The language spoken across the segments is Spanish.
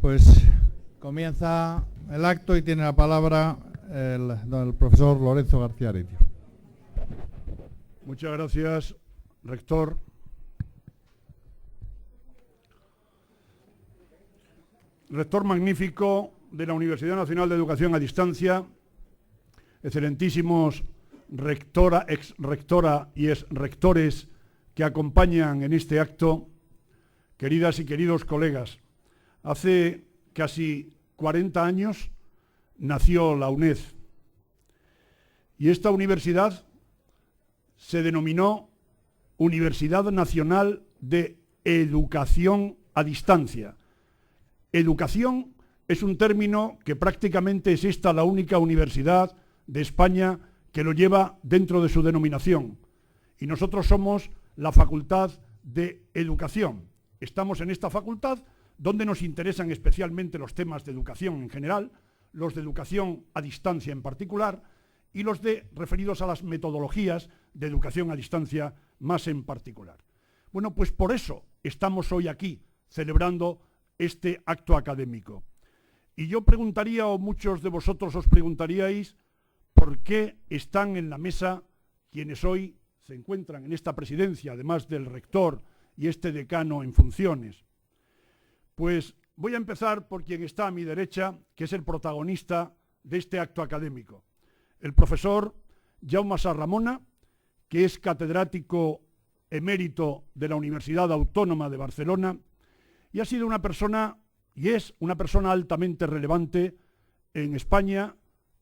Pues comienza el acto y tiene la palabra el profesor Lorenzo García Arecio. Muchas gracias, rector. Rector magnífico de la Universidad Nacional de Educación a Distancia, excelentísimos rectora, ex-rectora y ex-rectores que acompañan en este acto, queridas y queridos colegas. Hace casi 40 años nació la UNED y esta universidad se denominó Universidad Nacional de Educación a Distancia. Educación es un término que prácticamente es esta la única universidad de España que lo lleva dentro de su denominación. Y nosotros somos la Facultad de Educación. Estamos en esta facultad donde nos interesan especialmente los temas de educación en general, los de educación a distancia en particular y los referidos a las metodologías de educación a distancia más en particular. Bueno, pues por eso estamos hoy aquí celebrando este acto académico. Y yo preguntaría, o muchos de vosotros os preguntaríais, ¿por qué están en la mesa quienes hoy se encuentran en esta presidencia, además del rector y este decano en funciones? Pues voy a empezar por quien está a mi derecha, que es el protagonista de este acto académico, el profesor Jaume Sarramona, que es catedrático emérito de la Universidad Autónoma de Barcelona y ha sido una persona, y es una persona altamente relevante en España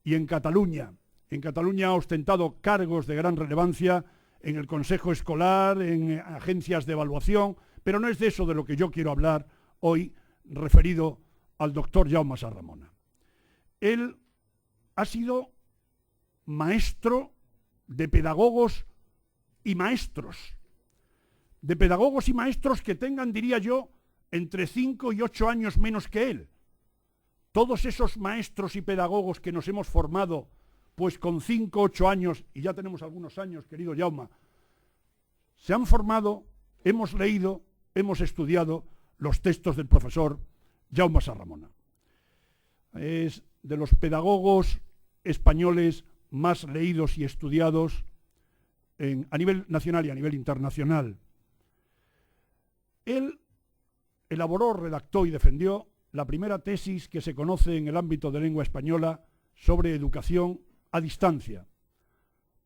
y en Cataluña. En Cataluña ha ostentado cargos de gran relevancia en el Consejo Escolar, en agencias de evaluación, pero no es de eso de lo que yo quiero hablar hoy, referido al doctor Jaume Sarramona. Él ha sido maestro de pedagogos y maestros. De pedagogos y maestros que tengan, diría yo, entre 5 y 8 años menos que él. Todos esos maestros y pedagogos que nos hemos formado, pues con 5 o 8 años, y ya tenemos algunos años, querido Jaume, se han formado, hemos leído, hemos estudiado los textos del profesor Jaume Sarramona. Es de los pedagogos españoles más leídos y estudiados a nivel nacional y a nivel internacional. Él elaboró, redactó y defendió la primera tesis que se conoce en el ámbito de lengua española sobre educación a distancia.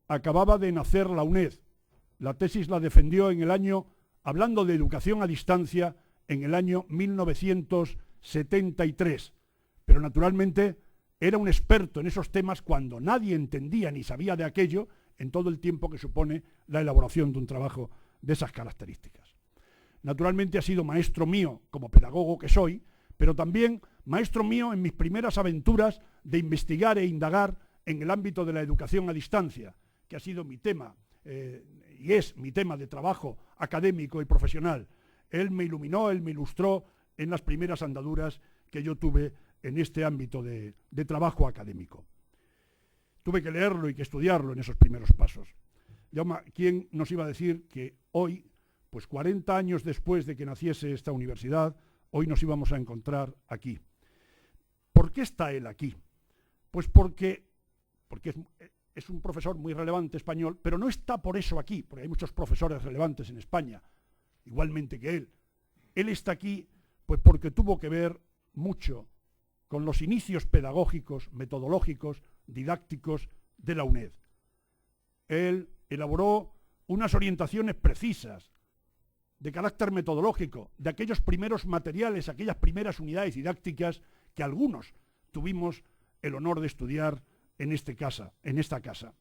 Acababa de nacer la UNED. La tesis la defendió en el año, hablando de educación a distancia, en el año 1973. Pero naturalmente era un experto en esos temas cuando nadie entendía ni sabía de aquello en todo el tiempo que supone la elaboración de un trabajo de esas características. Naturalmente ha sido maestro mío como pedagogo que soy, pero también maestro mío en mis primeras aventuras de investigar e indagar en el ámbito de la educación a distancia, que ha sido mi tema y es mi tema de trabajo académico y profesional. Él me iluminó, él me ilustró en las primeras andaduras que yo tuve en este ámbito de trabajo académico. Tuve que leerlo y que estudiarlo en esos primeros pasos. Jaume, ¿quién nos iba a decir que hoy, pues 40 años después de que naciese esta universidad, hoy nos íbamos a encontrar aquí? ¿Por qué está él aquí? Pues porque es un profesor muy relevante español, pero no está por eso aquí, porque hay muchos profesores relevantes en España, igualmente que él. Él está aquí pues porque tuvo que ver mucho con los inicios pedagógicos, metodológicos, didácticos de la UNED. Él elaboró unas orientaciones precisas de carácter metodológico de aquellos primeros materiales, aquellas primeras unidades didácticas que algunos tuvimos el honor de estudiar en esta casa.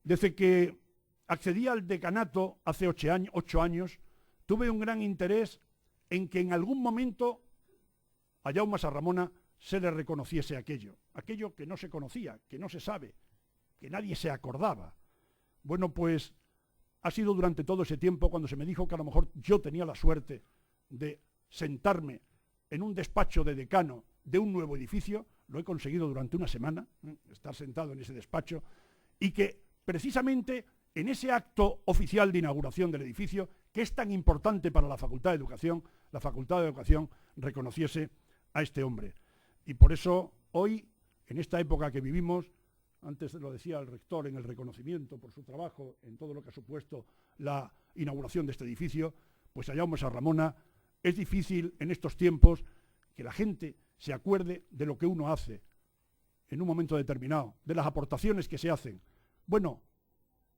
Desde que accedí al decanato hace 8 años, tuve un gran interés en que en algún momento a Jaume Sarramona se le reconociese aquello que no se conocía, que no se sabe, que nadie se acordaba. Bueno, pues ha sido durante todo ese tiempo cuando se me dijo que a lo mejor yo tenía la suerte de sentarme en un despacho de decano de un nuevo edificio. Lo he conseguido durante una semana, estar sentado en ese despacho, y que precisamente en ese acto oficial de inauguración del edificio, que es tan importante para la Facultad de Educación reconociese a este hombre. Y por eso hoy, en esta época que vivimos, antes lo decía el rector en el reconocimiento por su trabajo, en todo lo que ha supuesto la inauguración de este edificio, pues a Jaume Sarramona es difícil en estos tiempos que la gente se acuerde de lo que uno hace en un momento determinado, de las aportaciones que se hacen. Bueno,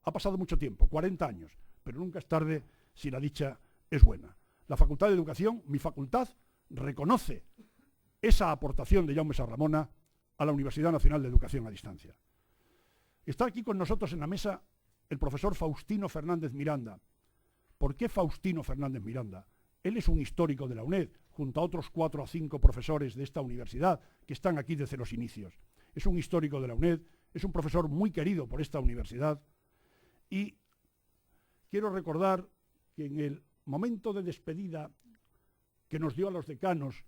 ha pasado mucho tiempo, 40 años, pero nunca es tarde si la dicha es buena. La Facultad de Educación, mi facultad, reconoce esa aportación de Jaume Sarramona a la Universidad Nacional de Educación a Distancia. Está aquí con nosotros en la mesa el profesor Faustino Fernández Miranda. ¿Por qué Faustino Fernández Miranda? Él es un histórico de la UNED, junto a otros 4 o 5 profesores de esta universidad que están aquí desde los inicios. Es un histórico de la UNED, es un profesor muy querido por esta universidad y quiero recordar que en el momento de despedida que nos dio a los decanos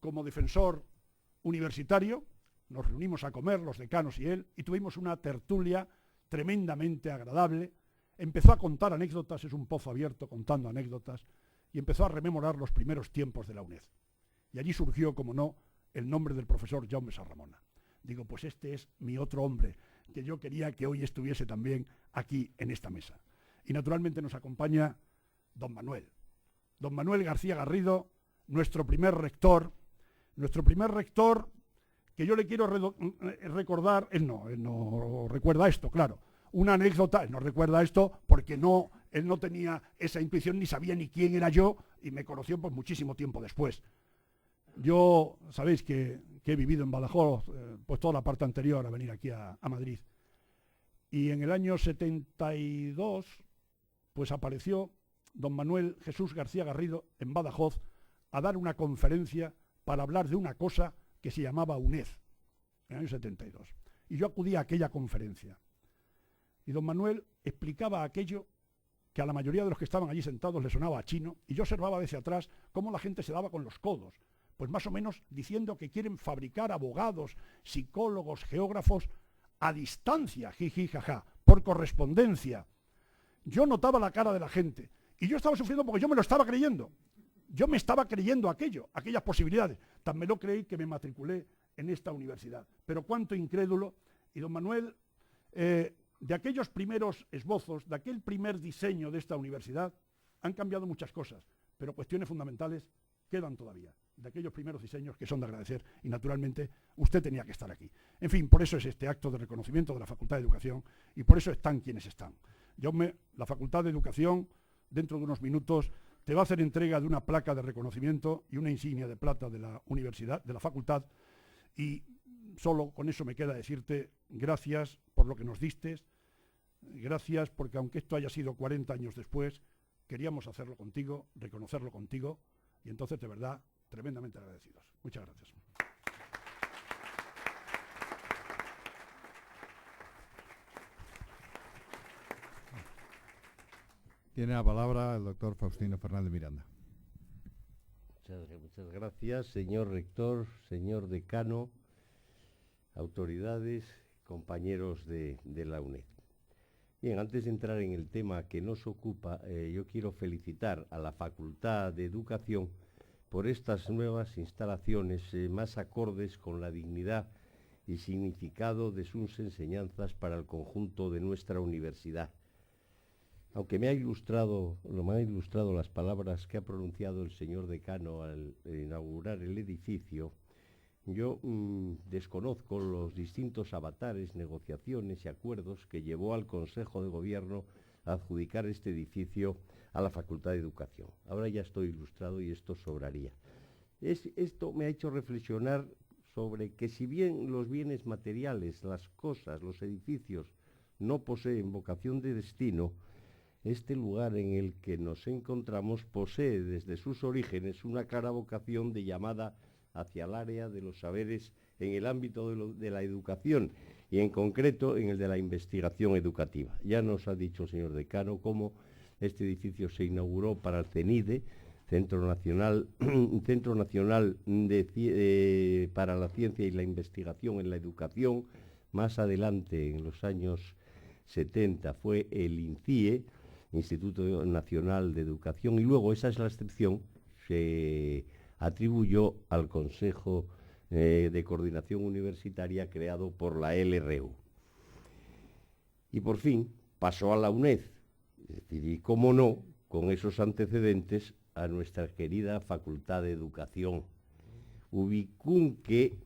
como defensor universitario, nos reunimos a comer los decanos y él y tuvimos una tertulia tremendamente agradable. Empezó a contar anécdotas, es un pozo abierto contando anécdotas, y empezó a rememorar los primeros tiempos de la UNED. Y allí surgió, como no, el nombre del profesor Jaume Sarramona. Digo, pues este es mi otro hombre, que yo quería que hoy estuviese también aquí en esta mesa. Y naturalmente nos acompaña don Manuel García Garrido, nuestro primer rector, que yo le quiero recordar, él no recuerda esto, claro, una anécdota, él no recuerda esto porque él no tenía esa intuición, ni sabía ni quién era yo, y me conoció pues muchísimo tiempo después. Yo, sabéis que he vivido en Badajoz, pues toda la parte anterior a venir aquí a Madrid. Y en el año 72, pues apareció don Manuel Jesús García Garrido en Badajoz a dar una conferencia para hablar de una cosa que se llamaba UNED, en el año 72. Y yo acudí a aquella conferencia. Y don Manuel explicaba aquello que a la mayoría de los que estaban allí sentados le sonaba a chino, y yo observaba desde atrás cómo la gente se daba con los codos, pues más o menos diciendo que quieren fabricar abogados, psicólogos, geógrafos a distancia, jiji, jaja, por correspondencia. Yo notaba la cara de la gente, y yo estaba sufriendo porque yo me lo estaba creyendo. Yo me estaba creyendo aquellas posibilidades. Tan me lo creí que me matriculé en esta universidad. Pero cuánto incrédulo. Y don Manuel, de aquellos primeros esbozos, de aquel primer diseño de esta universidad, han cambiado muchas cosas, pero cuestiones fundamentales quedan todavía, de aquellos primeros diseños que son de agradecer, y naturalmente usted tenía que estar aquí. En fin, por eso es este acto de reconocimiento de la Facultad de Educación, y por eso están quienes están. La Facultad de Educación, dentro de unos minutos, te va a hacer entrega de una placa de reconocimiento y una insignia de plata de la universidad, de la facultad, y solo con eso me queda decirte gracias por lo que nos diste, gracias porque aunque esto haya sido 40 años después, queríamos hacerlo contigo, reconocerlo contigo, y entonces de verdad, tremendamente agradecidos. Muchas gracias. Tiene la palabra el doctor Faustino Fernández Miranda. Muchas gracias, señor rector, señor decano, autoridades, compañeros de la UNED. Bien, antes de entrar en el tema que nos ocupa, yo quiero felicitar a la Facultad de Educación por estas nuevas instalaciones más acordes con la dignidad y significado de sus enseñanzas para el conjunto de nuestra universidad. Aunque me ha ilustrado las palabras que ha pronunciado el señor decano al inaugurar el edificio, yo desconozco los distintos avatares, negociaciones y acuerdos que llevó al Consejo de Gobierno a adjudicar este edificio a la Facultad de Educación. Ahora ya estoy ilustrado y esto sobraría. Esto me ha hecho reflexionar sobre que si bien los bienes materiales, las cosas, los edificios no poseen vocación de destino, este lugar en el que nos encontramos posee desde sus orígenes una clara vocación de llamada hacia el área de los saberes en el ámbito de la educación y en concreto en el de la investigación educativa. Ya nos ha dicho el señor decano cómo este edificio se inauguró para el CENIDE, Centro Nacional para la Ciencia y la Investigación en la Educación. Más adelante, en los años 70, fue el INCIE, Instituto Nacional de Educación, y luego, esa es la excepción, se atribuyó al Consejo de Coordinación Universitaria creado por la LRU. Y por fin pasó a la UNED, es decir, y cómo no, con esos antecedentes, a nuestra querida Facultad de Educación. Ubicunque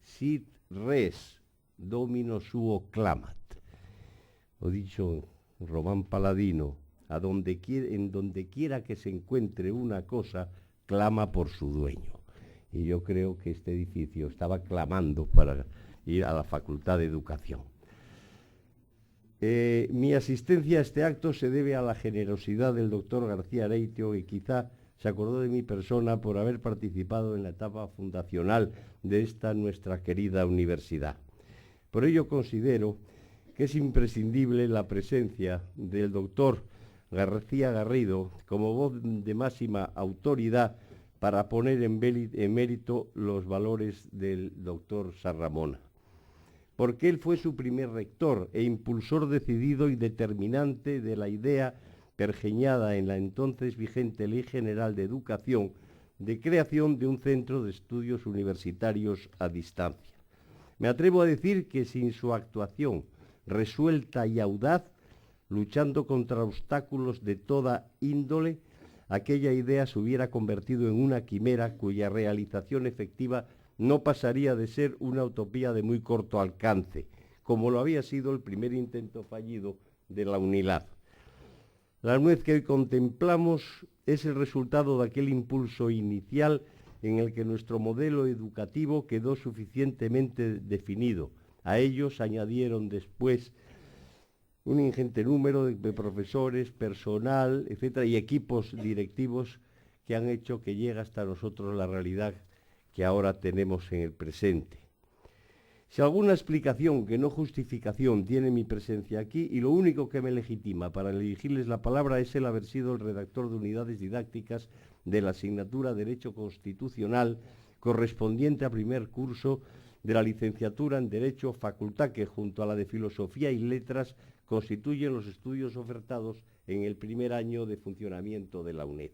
sit res domino suo clamat. O dicho Román Paladino, en donde quiera que se encuentre una cosa, clama por su dueño. Y yo creo que este edificio estaba clamando para ir a la Facultad de Educación. Mi asistencia a este acto se debe a la generosidad del doctor García Areitio, y quizá se acordó de mi persona por haber participado en la etapa fundacional de esta nuestra querida universidad. Por ello considero que es imprescindible la presencia del doctor García Garrido como voz de máxima autoridad para poner en mérito los valores del doctor Sarramona, porque él fue su primer rector e impulsor decidido y determinante de la idea pergeñada en la entonces vigente Ley General de Educación de creación de un centro de estudios universitarios a distancia. Me atrevo a decir que sin su actuación resuelta y audaz, luchando contra obstáculos de toda índole, aquella idea se hubiera convertido en una quimera cuya realización efectiva no pasaría de ser una utopía de muy corto alcance, como lo había sido el primer intento fallido de la UNILAD. La nuez que hoy contemplamos es el resultado de aquel impulso inicial en el que nuestro modelo educativo quedó suficientemente definido. A ellos añadieron después un ingente número de profesores, personal, etcétera, y equipos directivos que han hecho que llegue hasta nosotros la realidad que ahora tenemos en el presente. Si alguna explicación que no justificación tiene mi presencia aquí, y lo único que me legitima para dirigirles la palabra es el haber sido el redactor de unidades didácticas de la asignatura Derecho Constitucional correspondiente a primer curso de la licenciatura en Derecho, facultad que junto a la de Filosofía y Letras constituyen los estudios ofertados en el primer año de funcionamiento de la UNED.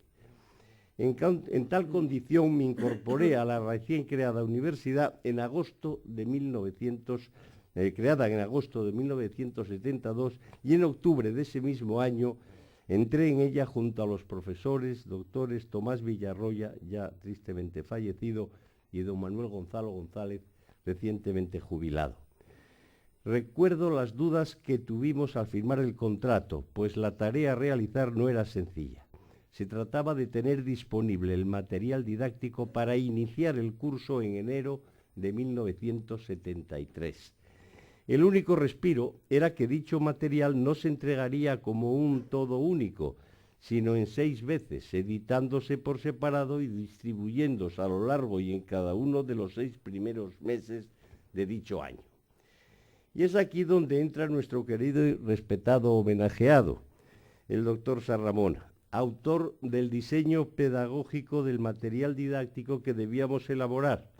En tal condición me incorporé a la recién creada universidad en agosto de 1972, y en octubre de ese mismo año entré en ella junto a los profesores, doctores Tomás Villarroya, ya tristemente fallecido, y don Manuel Gonzalo González, recientemente jubilado. Recuerdo las dudas que tuvimos al firmar el contrato, pues la tarea a realizar no era sencilla. Se trataba de tener disponible el material didáctico para iniciar el curso en enero de 1973. El único respiro era que dicho material no se entregaría como un todo único, sino en 6 veces, editándose por separado y distribuyéndose a lo largo y en cada uno de los 6 primeros meses de dicho año. Y es aquí donde entra nuestro querido y respetado homenajeado, el doctor Sarramona, autor del diseño pedagógico del material didáctico que debíamos elaborar.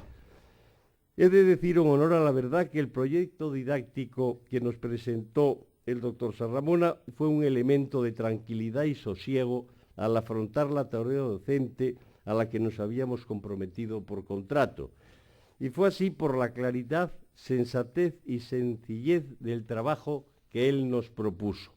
He de decir en honor a la verdad que el proyecto didáctico que nos presentó el doctor Sarramona fue un elemento de tranquilidad y sosiego al afrontar la tarea docente a la que nos habíamos comprometido por contrato. Y fue así por la claridad, sensatez y sencillez del trabajo que él nos propuso.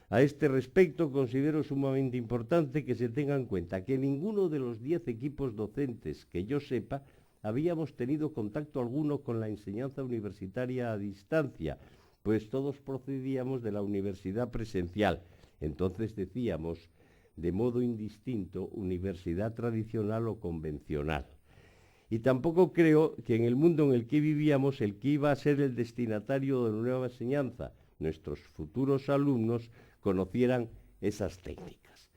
A este respecto, considero sumamente importante que se tenga en cuenta que ninguno de los 10 equipos docentes que yo sepa habíamos tenido contacto alguno con la enseñanza universitaria a distancia, pues todos procedíamos de la universidad presencial. Entonces decíamos, de modo indistinto, universidad tradicional o convencional. Y tampoco creo que en el mundo en el que vivíamos, el que iba a ser el destinatario de la nueva enseñanza, nuestros futuros alumnos, conocieran esas técnicas.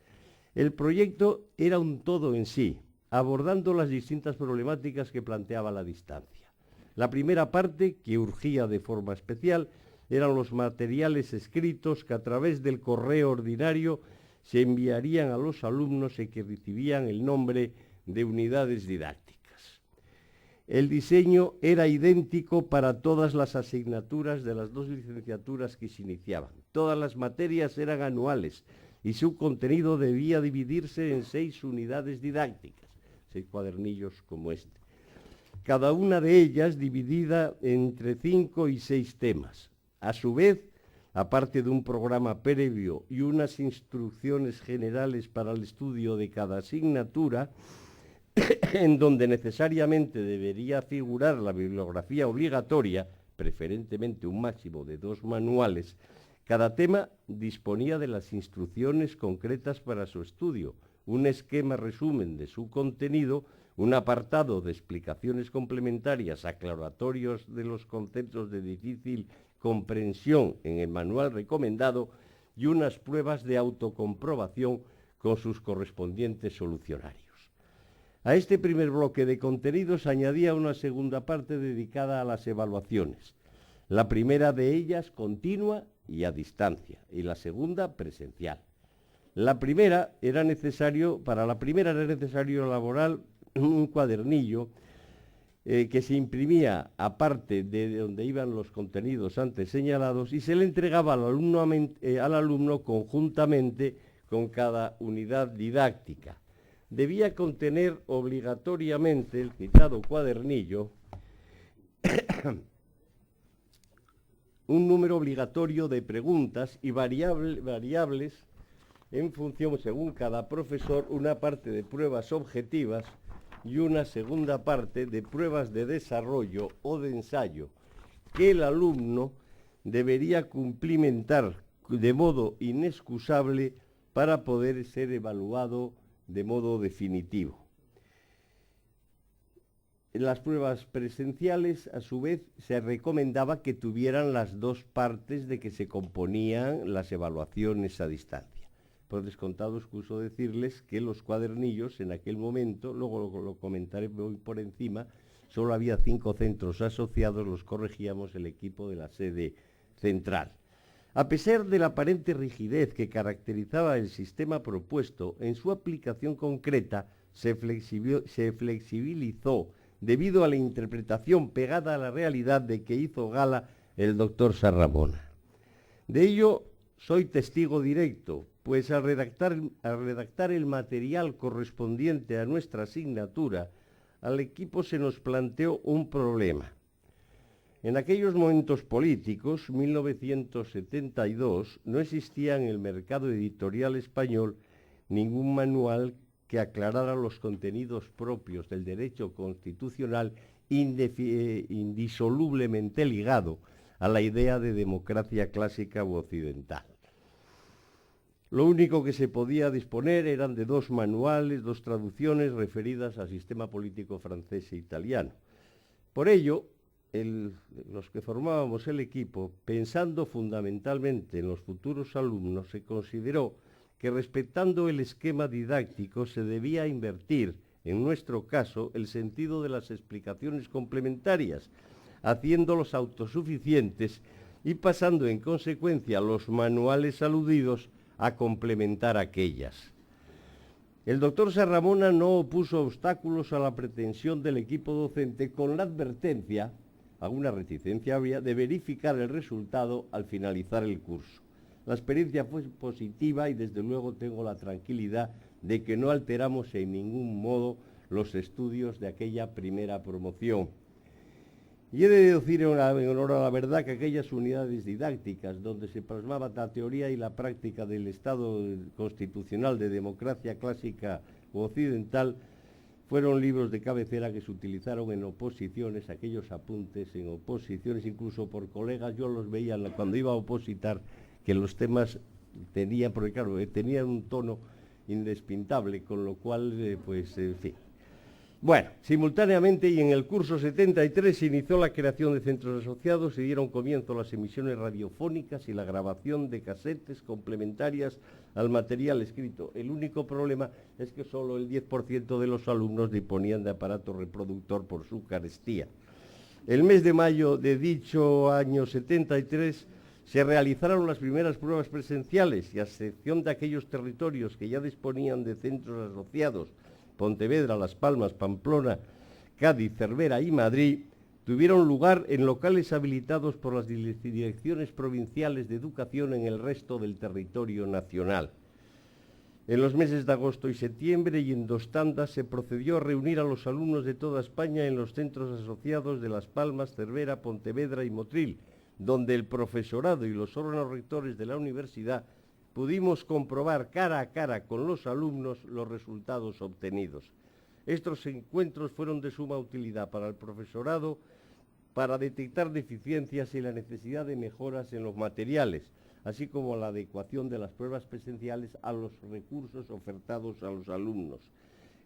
El proyecto era un todo en sí, abordando las distintas problemáticas que planteaba la distancia. La primera parte, que urgía de forma especial, eran los materiales escritos que a través del correo ordinario se enviarían a los alumnos y que recibían el nombre de unidades didácticas. El diseño era idéntico para todas las asignaturas de las 2 licenciaturas que se iniciaban. Todas las materias eran anuales y su contenido debía dividirse en 6 unidades didácticas, 6 cuadernillos como este. Cada una de ellas dividida entre 5 y 6 temas. A su vez, aparte de un programa previo y unas instrucciones generales para el estudio de cada asignatura, en donde necesariamente debería figurar la bibliografía obligatoria, preferentemente un máximo de 2 manuales, cada tema disponía de las instrucciones concretas para su estudio, un esquema resumen de su contenido, un apartado de explicaciones complementarias aclaratorios de los conceptos de difícil comprensión en el manual recomendado y unas pruebas de autocomprobación con sus correspondientes solucionarios. A este primer bloque de contenidos añadía una segunda parte dedicada a las evaluaciones. La primera de ellas continua y a distancia, y la segunda presencial. Para la primera era necesario elaborar un cuadernillo que se imprimía aparte de donde iban los contenidos antes señalados y se le entregaba al alumno conjuntamente con cada unidad didáctica. Debía contener obligatoriamente el citado cuadernillo un número obligatorio de preguntas y variables en función, según cada profesor, una parte de pruebas objetivas y una segunda parte de pruebas de desarrollo o de ensayo que el alumno debería cumplimentar de modo inexcusable para poder ser evaluado de modo definitivo. En las pruebas presenciales, a su vez, se recomendaba que tuvieran las 2 partes de que se componían las evaluaciones a distancia. Por descontado, excuso decirles que los cuadernillos en aquel momento, luego lo comentaré muy por encima, solo había 5 centros asociados, los corregíamos el equipo de la sede central. A pesar de la aparente rigidez que caracterizaba el sistema propuesto, en su aplicación concreta se flexibilizó debido a la interpretación pegada a la realidad de que hizo gala el doctor Sarramona. De ello soy testigo directo, pues al redactar el material correspondiente a nuestra asignatura, al equipo se nos planteó un problema. En aquellos momentos políticos, 1972, no existía en el mercado editorial español ningún manual que aclarara los contenidos propios del derecho constitucional indisolublemente ligado a la idea de democracia clásica u occidental. Lo único que se podía disponer eran de 2 manuales, 2 traducciones referidas al sistema político francés e italiano. Por ello, los que formábamos el equipo, pensando fundamentalmente en los futuros alumnos, se consideró que respetando el esquema didáctico se debía invertir, en nuestro caso, el sentido de las explicaciones complementarias, haciéndolos autosuficientes y pasando en consecuencia los manuales aludidos a complementar aquellas. El doctor Sarramona no opuso obstáculos a la pretensión del equipo docente con la advertencia, alguna reticencia había, de verificar el resultado al finalizar el curso. La experiencia fue positiva y desde luego tengo la tranquilidad de que no alteramos en ningún modo los estudios de aquella primera promoción. Y he de decir en honor a la verdad que aquellas unidades didácticas donde se plasmaba la teoría y la práctica del Estado constitucional de democracia clásica u occidental fueron libros de cabecera que se utilizaron en oposiciones, aquellos apuntes en oposiciones, incluso por colegas, yo los veía cuando iba a opositar, que los temas tenían, porque claro, tenían un tono indespintable, con lo cual, pues, en fin. Bueno, simultáneamente y en el curso 73 se inició la creación de centros asociados, se dieron comienzo las emisiones radiofónicas y la grabación de casetes complementarias al material escrito. El único problema es que solo el 10% de los alumnos disponían de aparato reproductor por su carestía. El mes de mayo de dicho año 73 se realizaron las primeras pruebas presenciales y a excepción de aquellos territorios que ya disponían de centros asociados, Pontevedra, Las Palmas, Pamplona, Cádiz, Cervera y Madrid, tuvieron lugar en locales habilitados por las direcciones provinciales de educación en el resto del territorio nacional. En los meses de agosto y septiembre y en 2 tandas se procedió a reunir a los alumnos de toda España en los centros asociados de Las Palmas, Cervera, Pontevedra y Motril, donde el profesorado y los órganos rectores de la universidad pudimos comprobar cara a cara con los alumnos los resultados obtenidos. Estos encuentros fueron de suma utilidad para el profesorado para detectar deficiencias y la necesidad de mejoras en los materiales, así como la adecuación de las pruebas presenciales a los recursos ofertados a los alumnos.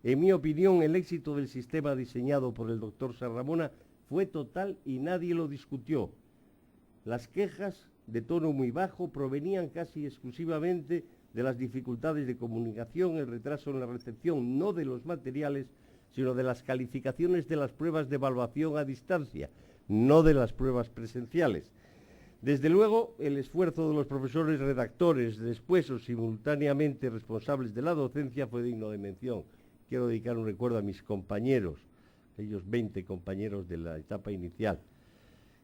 En mi opinión, el éxito del sistema diseñado por el doctor Sarramona fue total y nadie lo discutió. Las quejas, de tono muy bajo, provenían casi exclusivamente de las dificultades de comunicación, el retraso en la recepción, no de los materiales, sino de las calificaciones de las pruebas de evaluación a distancia, no de las pruebas presenciales. Desde luego, el esfuerzo de los profesores redactores, después o simultáneamente responsables de la docencia, fue digno de mención. Quiero dedicar un recuerdo a mis compañeros, aquellos 20 compañeros de la etapa inicial.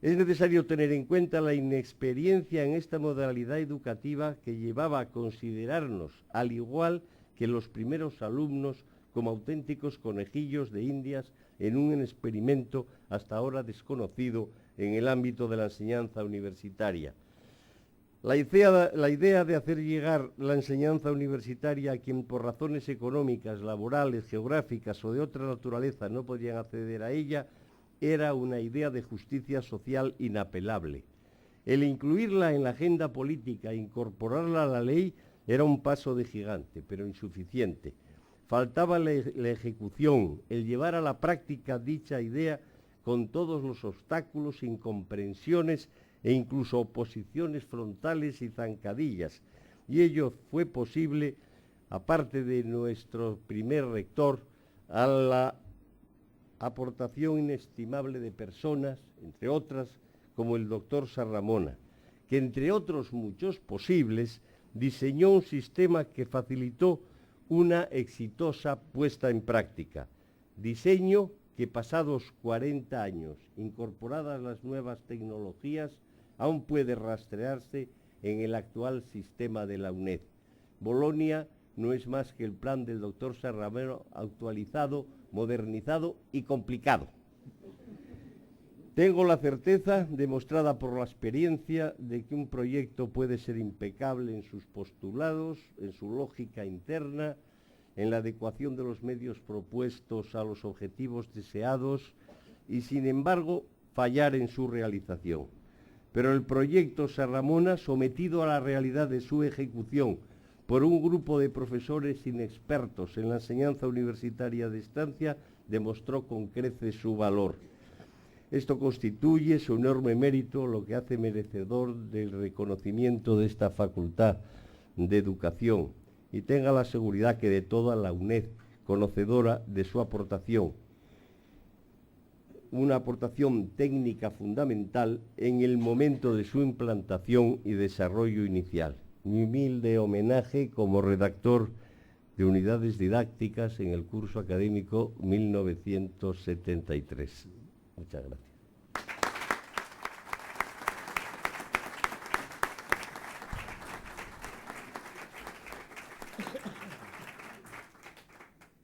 Es necesario tener en cuenta la inexperiencia en esta modalidad educativa que llevaba a considerarnos, al igual que los primeros alumnos, como auténticos conejillos de indias en un experimento hasta ahora desconocido en el ámbito de la enseñanza universitaria. La idea de hacer llegar la enseñanza universitaria a quien por razones económicas, laborales, geográficas o de otra naturaleza no podían acceder a ella era una idea de justicia social inapelable. El incluirla en la agenda política e incorporarla a la ley era un paso de gigante, pero insuficiente. Faltaba la ejecución, el llevar a la práctica dicha idea con todos los obstáculos, incomprensiones e incluso oposiciones frontales y zancadillas. Y ello fue posible, aparte de nuestro primer rector, a la aportación inestimable de personas, entre otras, como el doctor Sarramona, que entre otros muchos posibles, diseñó un sistema que facilitó una exitosa puesta en práctica. Diseño que pasados 40 años, incorporadas las nuevas tecnologías, aún puede rastrearse en el actual sistema de la UNED. Bolonia no es más que el plan del doctor Sarramona actualizado, modernizado y complicado. Tengo la certeza, demostrada por la experiencia, de que un proyecto puede ser impecable en sus postulados, en su lógica interna, en la adecuación de los medios propuestos a los objetivos deseados y, sin embargo, fallar en su realización. Pero el proyecto Sarramona, sometido a la realidad de su ejecución por un grupo de profesores inexpertos en la enseñanza universitaria a distancia, demostró con creces su valor. Esto constituye su enorme mérito, lo que hace merecedor del reconocimiento de esta facultad de educación, y tenga la seguridad que de toda la UNED, conocedora de su aportación, una aportación técnica fundamental en el momento de su implantación y desarrollo inicial. Mi humilde homenaje como redactor de unidades didácticas en el curso académico 1973. Muchas gracias.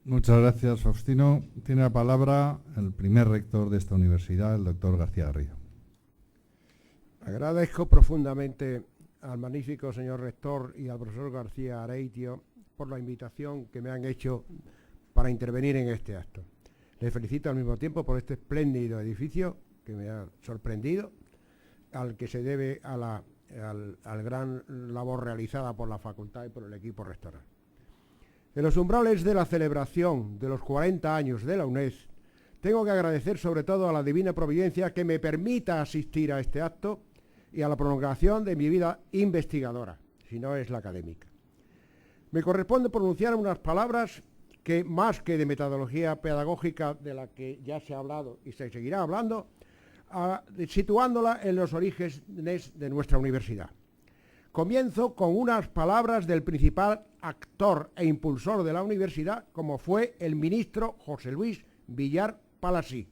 Muchas gracias, Faustino. Tiene la palabra el primer rector de esta universidad, el doctor García Garrido. Agradezco profundamente al magnífico señor rector y al profesor García Areitio por la invitación que me han hecho para intervenir en este acto. Les felicito al mismo tiempo por este espléndido edificio que me ha sorprendido, al que se debe a al gran labor realizada por la facultad y por el equipo rectoral. En los umbrales de la celebración de los 40 años de la UNED, tengo que agradecer sobre todo a la divina providencia que me permita asistir a este acto y a la prolongación de mi vida investigadora, si no es la académica. Me corresponde pronunciar unas palabras que, más que de metodología pedagógica de la que ya se ha hablado y se seguirá hablando, situándola en los orígenes de nuestra universidad. Comienzo con unas palabras del principal actor e impulsor de la universidad, como fue el ministro José Luis Villar Palasí.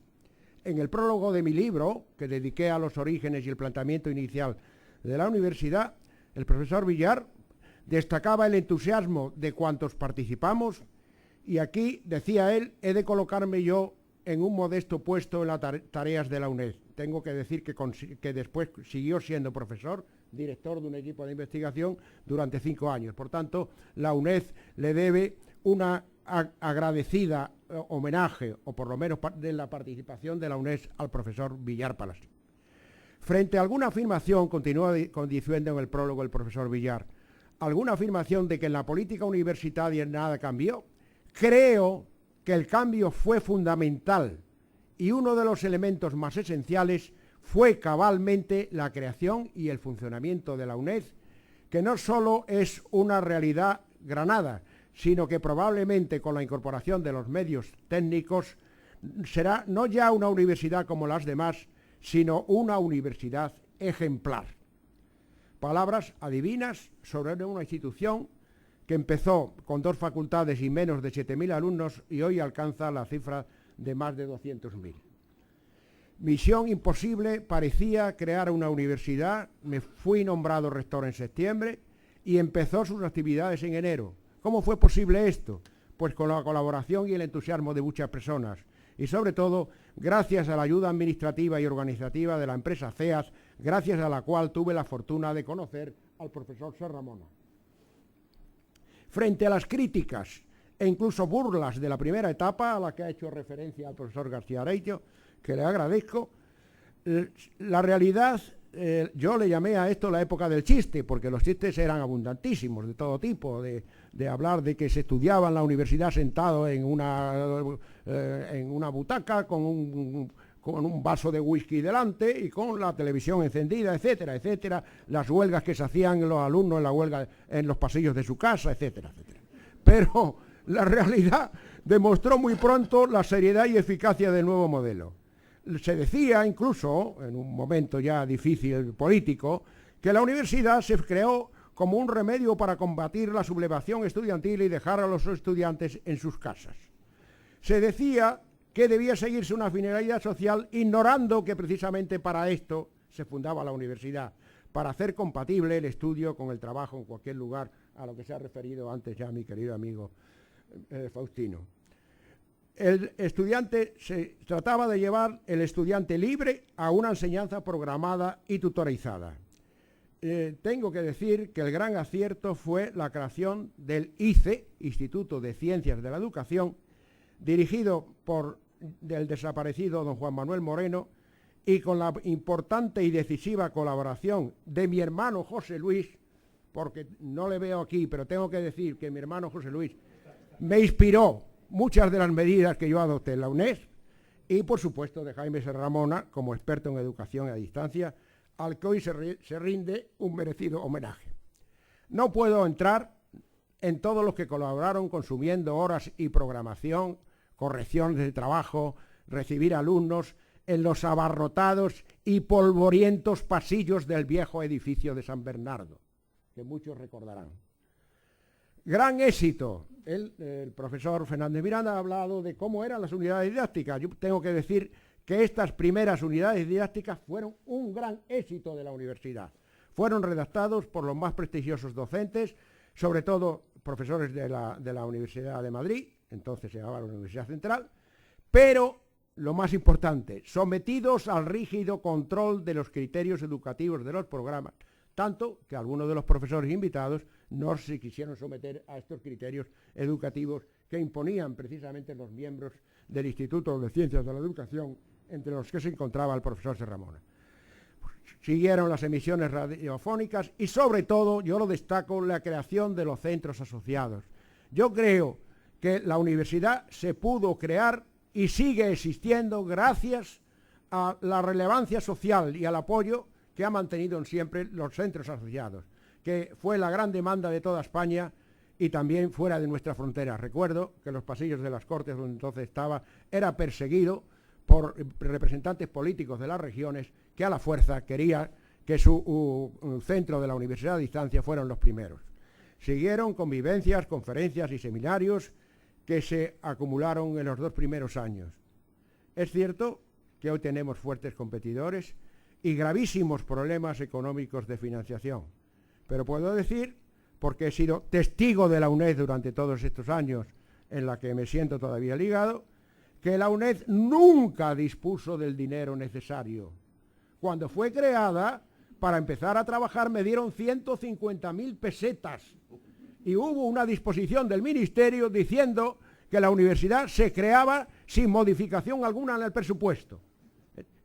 En el prólogo de mi libro, que dediqué a los orígenes y el planteamiento inicial de la universidad, el profesor Villar destacaba el entusiasmo de cuantos participamos y aquí, decía él, he de colocarme yo en un modesto puesto en las tareas de la UNED. Tengo que decir que después siguió siendo profesor, director de un equipo de investigación durante 5 años. Por tanto, la UNED le debe una agradecida homenaje, o por lo menos de la participación de la UNED al profesor Villar Palasí. Frente a alguna afirmación, continúa diciendo en el prólogo el profesor Villar, alguna afirmación de que en la política universitaria nada cambió, creo que el cambio fue fundamental y uno de los elementos más esenciales fue cabalmente la creación y el funcionamiento de la UNED, que no solo es una realidad granada, sino que probablemente con la incorporación de los medios técnicos será no ya una universidad como las demás, sino una universidad ejemplar. Palabras adivinas sobre una institución que empezó con 2 facultades y menos de 7.000 alumnos y hoy alcanza la cifra de más de 200.000. Misión imposible parecía crear una universidad, me fui nombrado rector en septiembre y empezó sus actividades en enero. ¿Cómo fue posible esto? Pues con la colaboración y el entusiasmo de muchas personas y sobre todo gracias a la ayuda administrativa y organizativa de la empresa CEAS, gracias a la cual tuve la fortuna de conocer al profesor Serramona. Frente a las críticas e incluso burlas de la primera etapa a la que ha hecho referencia el profesor García Areitio, que le agradezco, la realidad, yo le llamé a esto la época del chiste, porque los chistes eran abundantísimos, de todo tipo, de hablar de que se estudiaba en la universidad sentado en una butaca con un vaso de whisky delante y con la televisión encendida, etcétera, etcétera, las huelgas que se hacían los alumnos en la huelga en los pasillos de su casa, etcétera, etcétera. Pero la realidad demostró muy pronto la seriedad y eficacia del nuevo modelo. Se decía incluso, en un momento ya difícil político, que la universidad se creó como un remedio para combatir la sublevación estudiantil y dejar a los estudiantes en sus casas. Se decía que debía seguirse una finalidad social, ignorando que precisamente para esto se fundaba la universidad, para hacer compatible el estudio con el trabajo en cualquier lugar, a lo que se ha referido antes ya mi querido amigo Faustino. El estudiante se trataba de llevar el estudiante libre a una enseñanza programada y tutorizada. Tengo que decir que el gran acierto fue la creación del ICE, Instituto de Ciencias de la Educación, dirigido por el desaparecido don Juan Manuel Moreno y con la importante y decisiva colaboración de mi hermano José Luis, porque no le veo aquí, pero tengo que decir que mi hermano José Luis me inspiró muchas de las medidas que yo adopté en la UNED y, por supuesto, de Jaime Serramona como experto en educación a distancia, al que hoy se rinde un merecido homenaje. No puedo entrar en todos los que colaboraron consumiendo horas y programación, correcciones de trabajo, recibir alumnos en los abarrotados y polvorientos pasillos del viejo edificio de San Bernardo, que muchos recordarán. Gran éxito. El profesor Fernández Miranda ha hablado de cómo eran las unidades didácticas. Yo tengo que decir que estas primeras unidades didácticas fueron un gran éxito de la universidad. Fueron redactados por los más prestigiosos docentes, sobre todo profesores de la Universidad de Madrid, entonces se llamaba la Universidad Central, pero lo más importante, sometidos al rígido control de los criterios educativos de los programas, tanto que algunos de los profesores invitados no se quisieron someter a estos criterios educativos que imponían precisamente los miembros del Instituto de Ciencias de la Educación, entre los que se encontraba el profesor Serramona. Siguieron las emisiones radiofónicas y sobre todo, yo lo destaco, la creación de los centros asociados. Yo creo que la universidad se pudo crear y sigue existiendo gracias a la relevancia social y al apoyo que ha mantenido siempre los centros asociados, que fue la gran demanda de toda España y también fuera de nuestra frontera. Recuerdo que los pasillos de las Cortes, donde entonces estaba, era perseguido por representantes políticos de las regiones que a la fuerza quería que su centro de la Universidad a Distancia fueran los primeros. Siguieron convivencias, conferencias y seminarios que se acumularon en los 2 primeros años. Es cierto que hoy tenemos fuertes competidores y gravísimos problemas económicos de financiación, pero puedo decir, porque he sido testigo de la UNED durante todos estos años en la que me siento todavía ligado, que la UNED nunca dispuso del dinero necesario. Cuando fue creada, para empezar a trabajar me dieron 150.000 pesetas y hubo una disposición del Ministerio diciendo que la universidad se creaba sin modificación alguna en el presupuesto.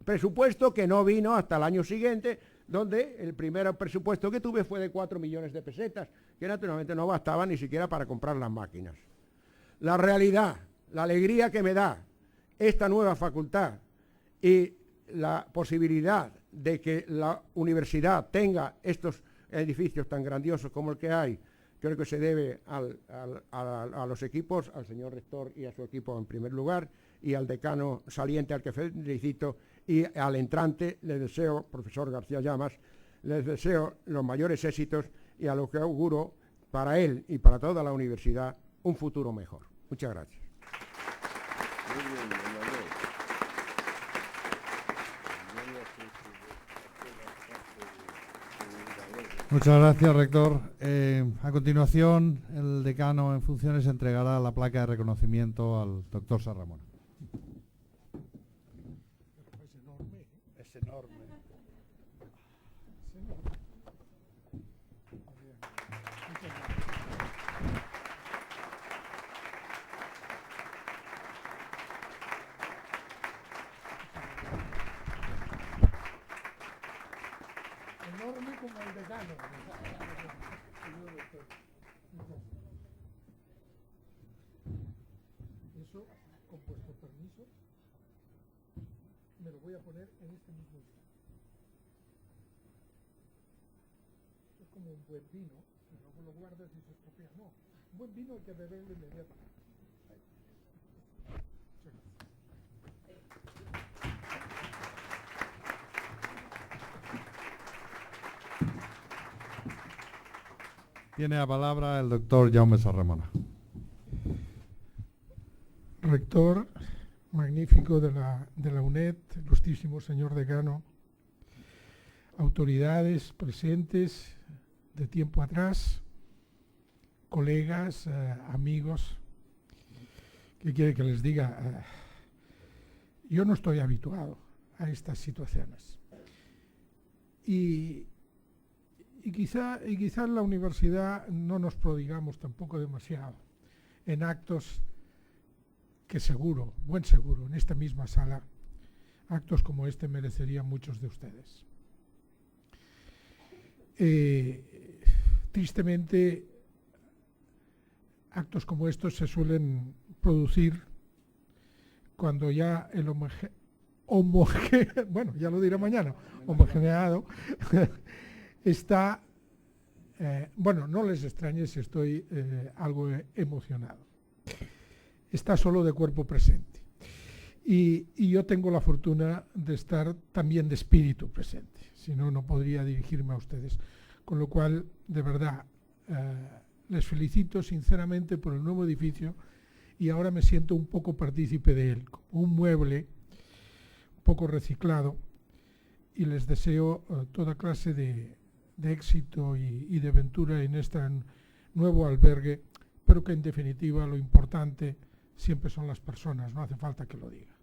Presupuesto que no vino hasta el año siguiente, donde el primer presupuesto que tuve fue de 4 millones de pesetas, que naturalmente no bastaba ni siquiera para comprar las máquinas. La realidad, la alegría que me da esta nueva facultad y la posibilidad de que la universidad tenga estos edificios tan grandiosos como el que hay, creo que se debe a los equipos, al señor rector y a su equipo en primer lugar, y al decano saliente al que felicito, y al entrante le deseo, profesor García Llamas, les deseo los mayores éxitos y a lo que auguro para él y para toda la universidad un futuro mejor. Muchas gracias. Muchas gracias, rector. A continuación, el decano en funciones entregará la placa de reconocimiento al doctor Sarramona. Es enorme. Enorme como el decano. Eso, con vuestro permiso, me lo voy a poner en este mismo instante. Es como un buen vino, que luego lo guardas y se estropea. No, un buen vino hay que beberlo inmediatamente. Muchas gracias. Tiene la palabra el doctor Jaume Sarramona. Rector magnífico de la UNED, ilustrísimo señor decano, autoridades presentes de tiempo atrás, colegas, amigos, ¿qué quiere que les diga? Yo no estoy habituado a estas situaciones. Y quizá en la universidad no nos prodigamos tampoco demasiado en actos que seguro, buen seguro, en esta misma sala, actos como este merecerían muchos de ustedes. Tristemente, actos como estos se suelen producir cuando ya el bueno, ya lo diré mañana, homogeneado, está, bueno, no les extrañe si estoy algo emocionado. Está solo de cuerpo presente. Y yo tengo la fortuna de estar también de espíritu presente, si no, no podría dirigirme a ustedes. Con lo cual, de verdad, les felicito sinceramente por el nuevo edificio y ahora me siento un poco partícipe de él, como un mueble un poco reciclado, y les deseo toda clase de éxito y de aventura en este nuevo albergue, pero que en definitiva lo importante siempre son las personas, no hace falta que lo diga.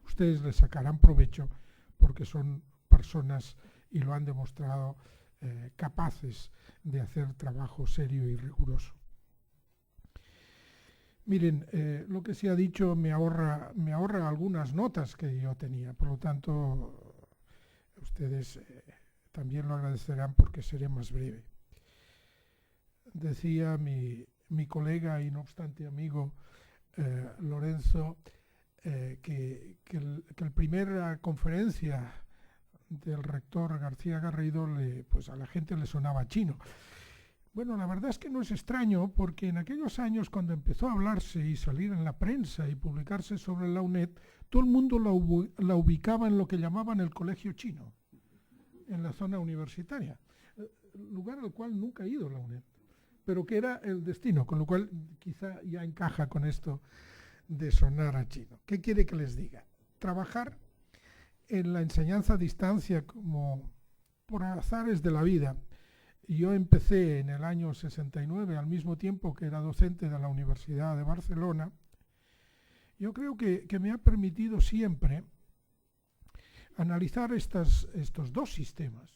Ustedes les sacarán provecho porque son personas, y lo han demostrado, capaces de hacer trabajo serio y riguroso. Miren, lo que se ha dicho me ahorra algunas notas que yo tenía, por lo tanto, ustedes también lo agradecerán porque seré más breve. Decía mi colega y no obstante amigo Lorenzo que la primera conferencia del rector García Garrido pues a la gente le sonaba chino. Bueno, la verdad es que no es extraño porque en aquellos años cuando empezó a hablarse y salir en la prensa y publicarse sobre la UNED, todo el mundo la ubicaba en lo que llamaban el colegio chino, en la zona universitaria, lugar al cual nunca ha ido la UNED, pero que era el destino, con lo cual quizá ya encaja con esto de sonar a chino. ¿Qué quiere que les diga? trabajar en la enseñanza a distancia como por azares de la vida. Yo empecé en el año 69, al mismo tiempo que era docente de la Universidad de Barcelona. Yo creo que me ha permitido siempre analizar estos dos sistemas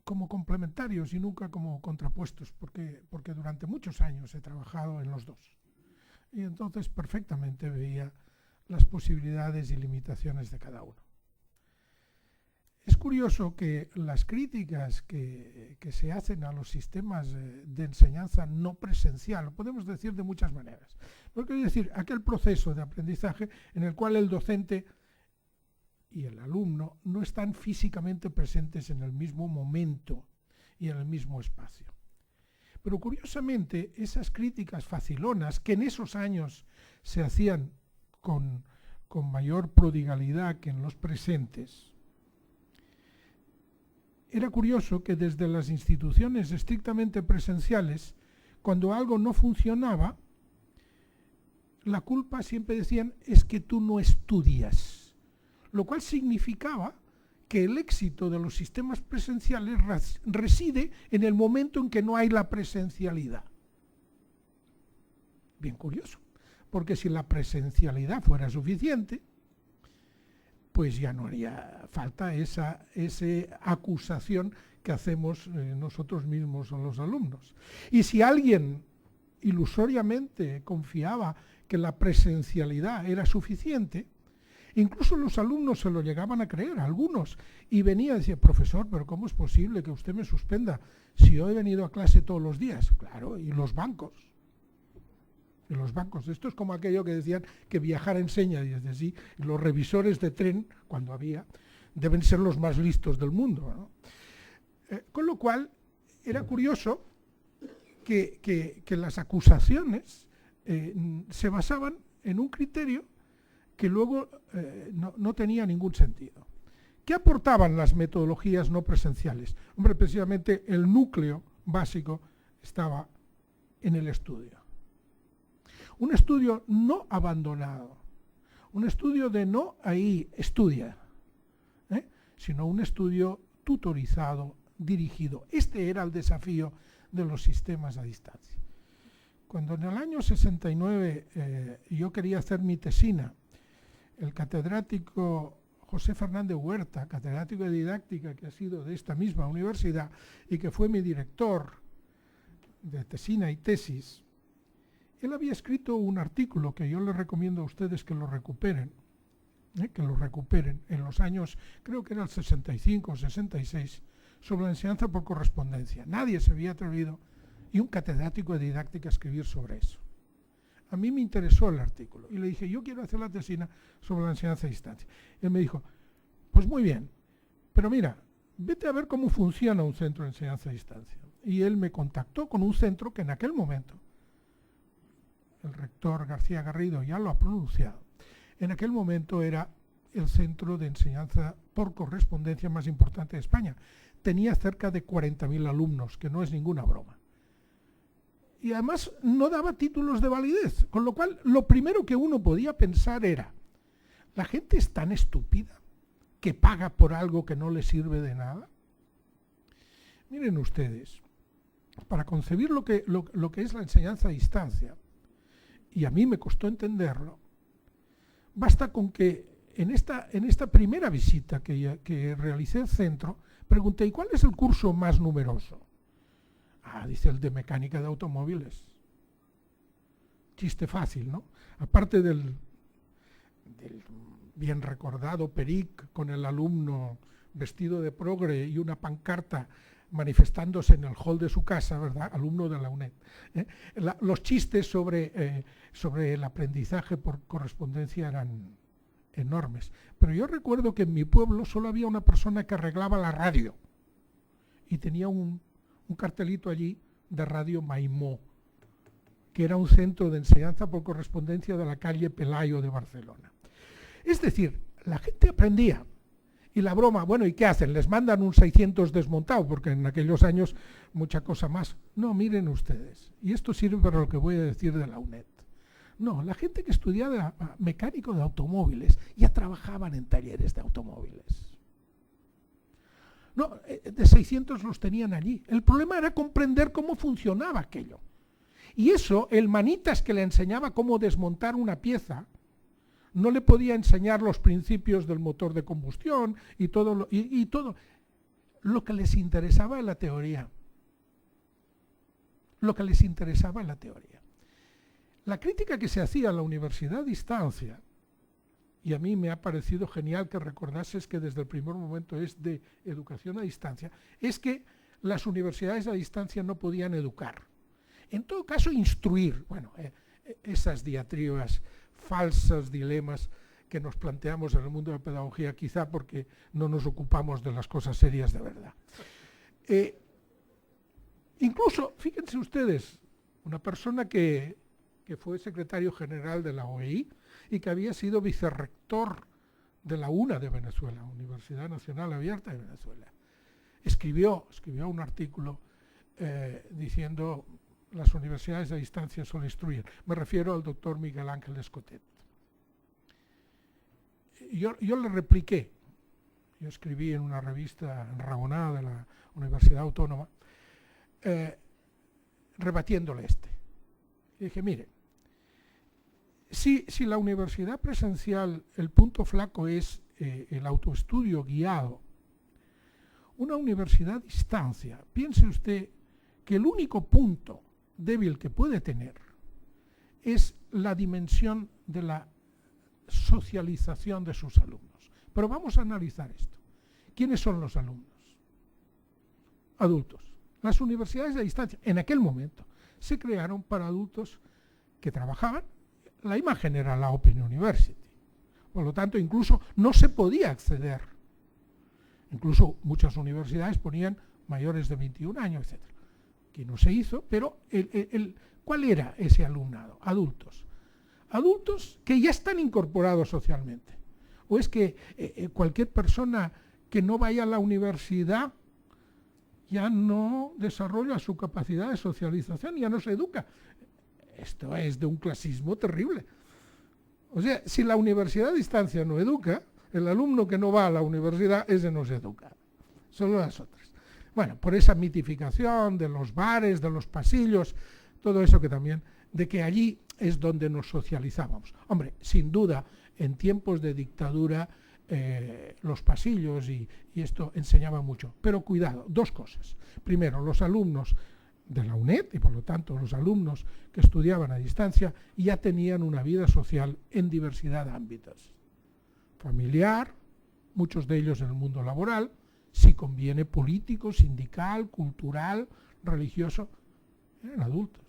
como complementarios y nunca como contrapuestos, porque durante muchos años he trabajado en los dos. Y entonces perfectamente veía las posibilidades y limitaciones de cada uno. Es curioso que las críticas que se hacen a los sistemas de enseñanza no presencial, lo podemos decir de muchas maneras. Lo que quiero decir, aquel proceso de aprendizaje en el cual el docente y el alumno no están físicamente presentes en el mismo momento y en el mismo espacio. Pero curiosamente, esas críticas facilonas que en esos años se hacían con mayor prodigalidad que en los presentes, era curioso que desde las instituciones estrictamente presenciales, cuando algo no funcionaba, la culpa siempre decían es que tú no estudias, lo cual significaba que el éxito de los sistemas presenciales reside en el momento en que no hay la presencialidad. Bien curioso, porque si la presencialidad fuera suficiente, pues ya no haría falta esa acusación que hacemos nosotros mismos a los alumnos. Y si alguien ilusoriamente confiaba que la presencialidad era suficiente, incluso los alumnos se lo llegaban a creer, algunos, y venía y decía, profesor, pero ¿cómo es posible que usted me suspenda si yo he venido a clase todos los días? Claro, y los bancos. En los bancos. Esto es como aquello que decían que viajar enseña, y desde sí, los revisores de tren, cuando había, deben ser los más listos del mundo, ¿no? Con lo cual, era curioso que las acusaciones se basaban en un criterio que luego no tenía ningún sentido. ¿Qué aportaban las metodologías no presenciales? Hombre, precisamente el núcleo básico estaba en el estudio. Un estudio no abandonado, un estudio de no ahí estudia, sino un estudio tutorizado, dirigido. Este era el desafío de los sistemas a distancia. Cuando en el año 69 yo quería hacer mi tesina, el catedrático José Fernández Huerta, catedrático de didáctica que ha sido de esta misma universidad y que fue mi director de tesina y tesis, él había escrito un artículo que yo les recomiendo a ustedes que lo recuperen en los años, creo que era el 65 o 66, sobre la enseñanza por correspondencia. Nadie se había atrevido, y un catedrático de didáctica, a escribir sobre eso. A mí me interesó el artículo y le dije, yo quiero hacer la tesina sobre la enseñanza a distancia. Y él me dijo, pues muy bien, pero mira, vete a ver cómo funciona un centro de enseñanza a distancia. Y él me contactó con un centro que en aquel momento, el rector García Garrido ya lo ha pronunciado, en aquel momento era el centro de enseñanza por correspondencia más importante de España. Tenía cerca de 40.000 alumnos, que no es ninguna broma. Y además no daba títulos de validez, con lo cual lo primero que uno podía pensar era, ¿la gente es tan estúpida que paga por algo que no le sirve de nada? Miren ustedes, para concebir lo que es la enseñanza a distancia, y a mí me costó entenderlo, basta con que en esta primera visita que realicé al centro, pregunté, ¿y cuál es el curso más numeroso? Ah, dice el de mecánica de automóviles. Chiste fácil, ¿no? Aparte del bien recordado Peric con el alumno vestido de progre y una pancarta manifestándose en el hall de su casa, ¿verdad? Alumno de la UNED. Los chistes sobre el aprendizaje por correspondencia eran enormes. Pero yo recuerdo que en mi pueblo solo había una persona que arreglaba la radio y tenía un cartelito allí de Radio Maimó, que era un centro de enseñanza por correspondencia de la calle Pelayo de Barcelona. Es decir, la gente aprendía. Y la broma, bueno, ¿y qué hacen? ¿Les mandan un 600 desmontado? Porque en aquellos años mucha cosa más. No, miren ustedes, y esto sirve para lo que voy a decir de la UNED. No, la gente que estudiaba mecánico de automóviles ya trabajaban en talleres de automóviles. No, de 600 los tenían allí. El problema era comprender cómo funcionaba aquello. Y eso, el manitas que le enseñaba cómo desmontar una pieza, no le podía enseñar los principios del motor de combustión y todo lo que les interesaba en la teoría. Lo que les interesaba en la teoría. La crítica que se hacía a la universidad a distancia, y a mí me ha parecido genial que recordases que desde el primer momento es de educación a distancia, es que las universidades a distancia no podían educar. En todo caso, instruir. Bueno, esas diatribas, falsos dilemas que nos planteamos en el mundo de la pedagogía, quizá porque no nos ocupamos de las cosas serias de verdad. Incluso, fíjense ustedes, una persona que fue secretario general de la OEI y que había sido vicerrector de la UNA de Venezuela, Universidad Nacional Abierta de Venezuela, escribió un artículo diciendo las universidades a distancia solo instruyen. Me refiero al doctor Miguel Ángel Escotet. Yo le repliqué, yo escribí en una revista enrabonada de la Universidad Autónoma, rebatiéndole y dije, mire, si la universidad presencial, el punto flaco es el autoestudio guiado, una universidad a distancia, piense usted que el único punto débil que puede tener es la dimensión de la socialización de sus alumnos. Pero vamos a analizar esto. ¿Quiénes son los alumnos? Adultos. Las universidades a distancia, en aquel momento, se crearon para adultos que trabajaban. La imagen era la Open University. Por lo tanto, incluso no se podía acceder. Incluso muchas universidades ponían mayores de 21 años, etc. Que no se hizo, pero ¿cuál era ese alumnado? Adultos. Adultos que ya están incorporados socialmente. O es que cualquier persona que no vaya a la universidad ya no desarrolla su capacidad de socialización, ya no se educa. Esto es de un clasismo terrible. O sea, si la universidad a distancia no educa, el alumno que no va a la universidad, ese no se educa. Solo las otras. Bueno, por esa mitificación de los bares, de los pasillos, todo eso que también, de que allí es donde nos socializábamos. Hombre, sin duda, en tiempos de dictadura, los pasillos y esto enseñaba mucho. Pero cuidado, dos cosas. Primero, los alumnos de la UNED y por lo tanto los alumnos que estudiaban a distancia ya tenían una vida social en diversidad de ámbitos. Familiar, muchos de ellos en el mundo laboral, si conviene político, sindical, cultural, religioso, eran adultos.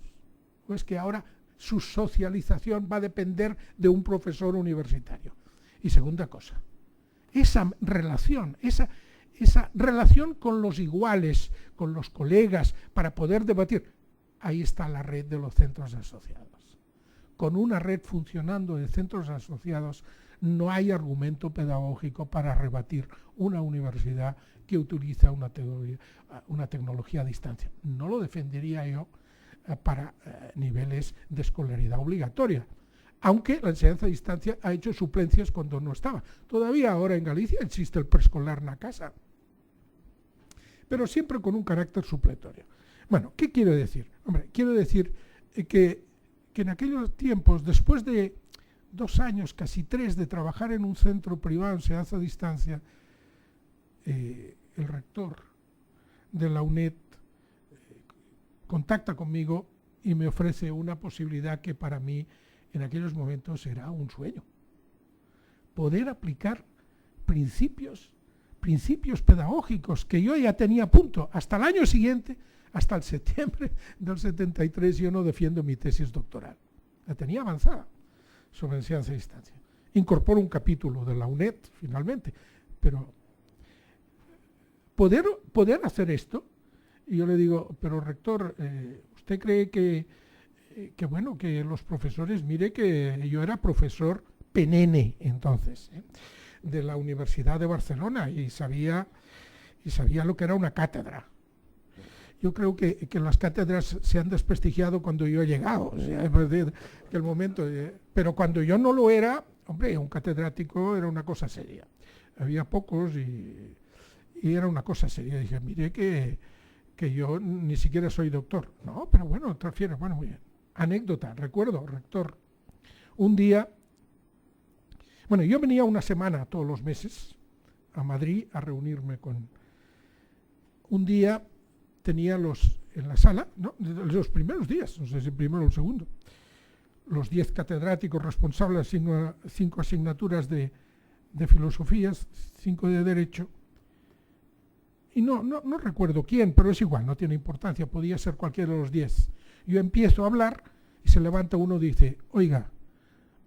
Pues que ahora su socialización va a depender de un profesor universitario. Y segunda cosa, esa relación con los iguales, con los colegas, para poder debatir, ahí está la red de los centros asociados. Con una red funcionando de centros asociados no hay argumento pedagógico para rebatir una universidad que utiliza una tecnología a distancia. No lo defendería yo para niveles de escolaridad obligatoria, aunque la enseñanza a distancia ha hecho suplencias cuando no estaba. Todavía ahora en Galicia existe el preescolar na casa, pero siempre con un carácter supletorio. Bueno, ¿qué quiero decir? Hombre, quiero decir que en aquellos tiempos, después de 2 años, casi 3, de trabajar en un centro privado en enseñanza a distancia, el rector de la UNED contacta conmigo y me ofrece una posibilidad que para mí en aquellos momentos era un sueño. Poder aplicar principios pedagógicos que yo ya tenía a punto. Hasta el año siguiente, hasta el septiembre del 73, yo no defiendo mi tesis doctoral. La tenía avanzada sobre enseñanza a distancia. Incorporo un capítulo de la UNED, finalmente, pero poder hacer esto, y yo le digo, pero rector, ¿usted cree que los profesores, mire que yo era profesor penene entonces, de la Universidad de Barcelona y sabía lo que era una cátedra. Yo creo que las cátedras se han desprestigiado cuando yo he llegado, o sea, es decir, que el momento, pero cuando yo no lo era, hombre, un catedrático era una cosa seria. Había pocos y era una cosa seria. Dije, mire que yo ni siquiera soy doctor. No, pero bueno, te refieres, bueno, muy bien. Anécdota, recuerdo, rector, un día, bueno, yo venía una semana todos los meses a Madrid a reunirme con... Un día tenía en la sala, ¿no?, los primeros días, no sé si el primero o el segundo, los 10 catedráticos responsables de 5 asignaturas de filosofías, 5 de derecho, y no recuerdo quién, pero es igual, no tiene importancia, podía ser cualquiera de los 10. Yo empiezo a hablar y se levanta uno y dice, oiga,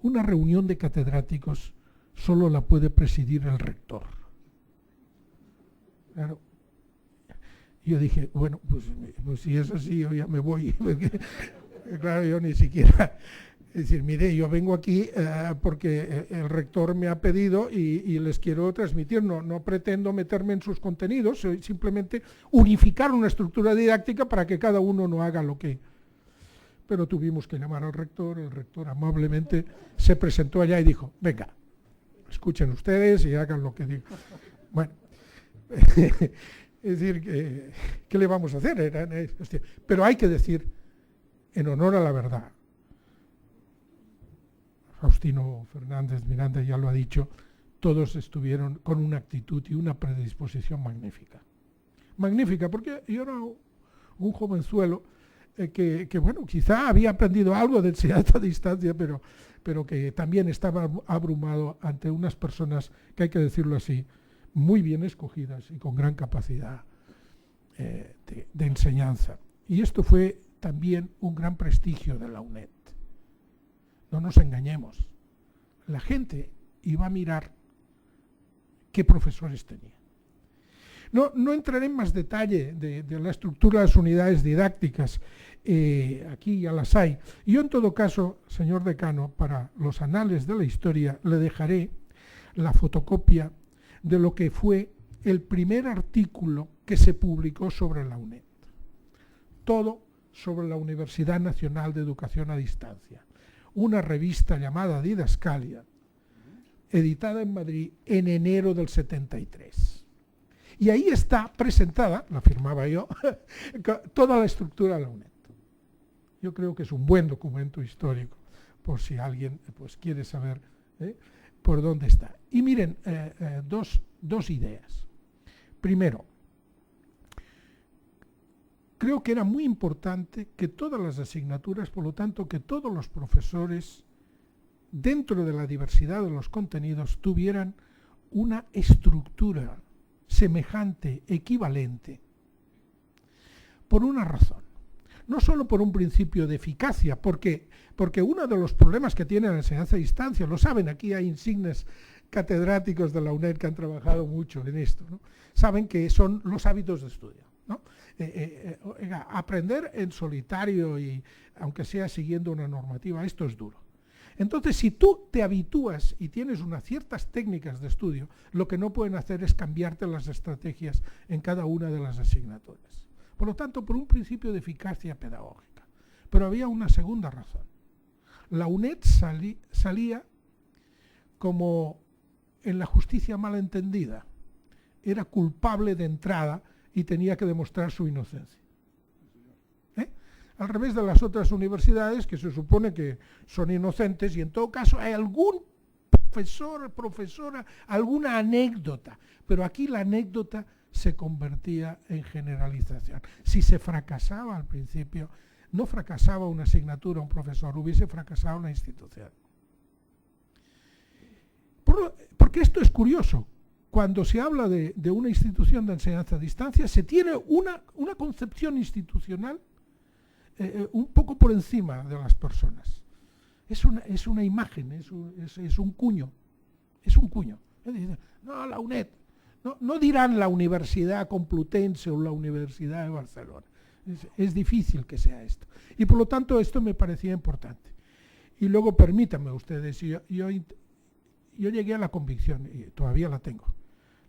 una reunión de catedráticos solo la puede presidir el rector. Claro. Yo dije, bueno, pues si es así, yo ya me voy. Claro, yo ni siquiera... Es decir, mire, yo vengo aquí porque el rector me ha pedido y les quiero transmitir, no pretendo meterme en sus contenidos, simplemente unificar una estructura didáctica para que cada uno no haga lo que... Pero tuvimos que llamar al rector, el rector amablemente se presentó allá y dijo, venga, escuchen ustedes y hagan lo que digo. Bueno, es decir, ¿qué le vamos a hacer? Pero hay que decir, en honor a la verdad, Faustino Fernández Miranda ya lo ha dicho, todos estuvieron con una actitud y una predisposición magnífica. Magnífica, porque yo era un jovenzuelo que bueno, quizá había aprendido algo de enseñanza a distancia, pero que también estaba abrumado ante unas personas que, hay que decirlo así, muy bien escogidas y con gran capacidad de enseñanza. Y esto fue también un gran prestigio de la UNED. No nos engañemos. La gente iba a mirar qué profesores tenía. No entraré en más detalle de la estructura de las unidades didácticas. Aquí ya las hay. Yo, en todo caso, señor decano, para los anales de la historia, le dejaré la fotocopia de lo que fue el primer artículo que se publicó sobre la UNED. Todo sobre la Universidad Nacional de Educación a Distancia. Una revista llamada Didascalia, editada en Madrid en enero del 73. Y ahí está presentada, la firmaba yo, toda la estructura de la UNED. Yo creo que es un buen documento histórico, por si alguien pues quiere saber por dónde está. Y miren, dos ideas. Primero, creo que era muy importante que todas las asignaturas, por lo tanto, que todos los profesores, dentro de la diversidad de los contenidos, tuvieran una estructura semejante, equivalente, por una razón. No solo por un principio de eficacia, porque uno de los problemas que tiene la enseñanza a distancia, lo saben, aquí hay insignes catedráticos de la UNED que han trabajado mucho en esto, ¿no? Saben que son los hábitos de estudio, ¿no? Aprender en solitario y aunque sea siguiendo una normativa, esto es duro. Entonces, si tú te habitúas y tienes unas ciertas técnicas de estudio, lo que no pueden hacer es cambiarte las estrategias en cada una de las asignaturas. Por lo tanto, por un principio de eficacia pedagógica. Pero había una segunda razón. La UNED salía como en la justicia malentendida. Era culpable de entrada y tenía que demostrar su inocencia. Al revés de las otras universidades que se supone que son inocentes y en todo caso hay algún profesor, profesora, alguna anécdota, pero aquí la anécdota se convertía en generalización. Si se fracasaba al principio, no fracasaba una asignatura, un profesor, hubiese fracasado una institución. Porque esto es curioso. Cuando se habla de una institución de enseñanza a distancia, se tiene una concepción institucional un poco por encima de las personas. Es una imagen, es un cuño. Es un cuño. No, la UNED. No dirán la Universidad Complutense o la Universidad de Barcelona. Es difícil que sea esto. Y por lo tanto esto me parecía importante. Y luego permítanme ustedes, yo llegué a la convicción, y todavía la tengo.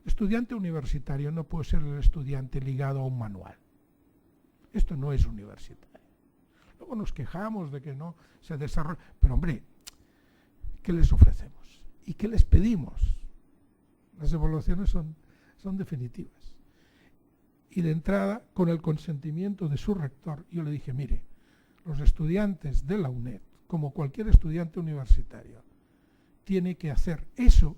El estudiante universitario no puede ser el estudiante ligado a un manual. Esto no es universitario. Luego nos quejamos de que no se desarrolla. Pero hombre, ¿qué les ofrecemos? ¿Y qué les pedimos? Las evaluaciones son definitivas. Y de entrada, con el consentimiento de su rector, yo le dije, mire, los estudiantes de la UNED, como cualquier estudiante universitario, tiene que hacer eso.